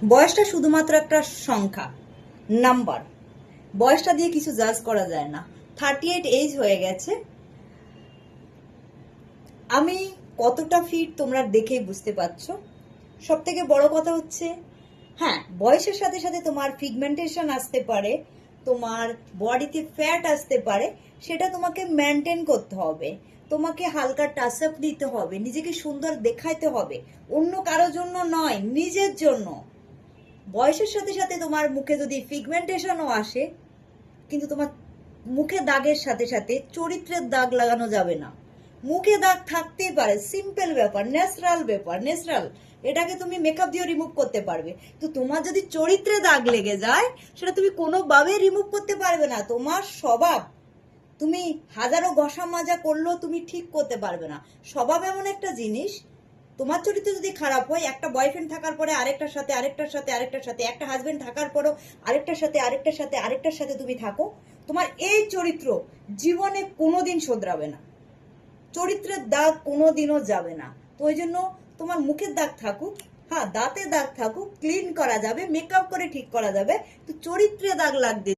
বয়সটা শুধুমাত্র একটা সংখ্যা, নাম্বার। বয়সটা দিয়ে কিছু জাজ করা যায় না। 38 এজ হয়ে গেছে। আমি কতটা ফিট তোমরা দেখেই বুঝতে পারছো। সব থেকে বড় কথা হচ্ছে, হ্যাঁ, বয়সের সাথে সাথে তোমার পিগমেন্টেশন আসতে পারে, তোমার বডিতে ফ্যাট আসতে পারে, সেটা তোমাকে মেনটেন করতে হবে। তোমাকে হালকা টাচ আপ দিতে হবে, নিজেকে সুন্দর দেখাইতে হবে, অন্য কারোর জন্য নয়, নিজের জন্য। বয়সের সাথে সাথে তোমার মুখে যদি পিগমেন্টেশনও আসে, কিন্তু তোমার মুখে দাগের সাথে সাথে চরিত্রের দাগ লাগানো যাবে না। মুখে দাগ থাকতেই পারে, সিম্পল ব্যাপার, ন্যাচারাল ব্যাপার, ন্যাচারাল। এটাকে তুমি মেকআপ দিয়ে রিমুভ করতে পারবে। তো তোমার যদি চরিত্রে দাগ লেগে যায়, সেটা তুমি কোনোভাবে রিমুভ করতে পারবে না। তোমার স্বভাব, তুমি হাজারো ঘষা মাজা করলেও তুমি ঠিক করতে পারবে না। স্বভাব এমন একটা জিনিস, তোমার চরিত্র যদি খারাপ হয়, একটা বয়ফ্রেন্ড থাকার পরে আরেকটার সাথে আরেকটার সাথে আরেকটার সাথে, একটা হাজবেন্ড থাকার পরও আরেকটার সাথে আরেকটার সাথে আরেকটার সাথে তুমি থাকো, তোমার এই চরিত্র জীবনে কোনোদিন শোধরাবে না। চরিত্রের দাগ কোনোদিনও যাবে না। তো ওই জন্য তোমার মুখের দাগ থাকুক, হ্যাঁ, দাঁতে দাগ থাকুক, ক্লিন করা যাবে, মেকআপ করে ঠিক করা যাবে, তো চরিত্রে দাগ লাগবে।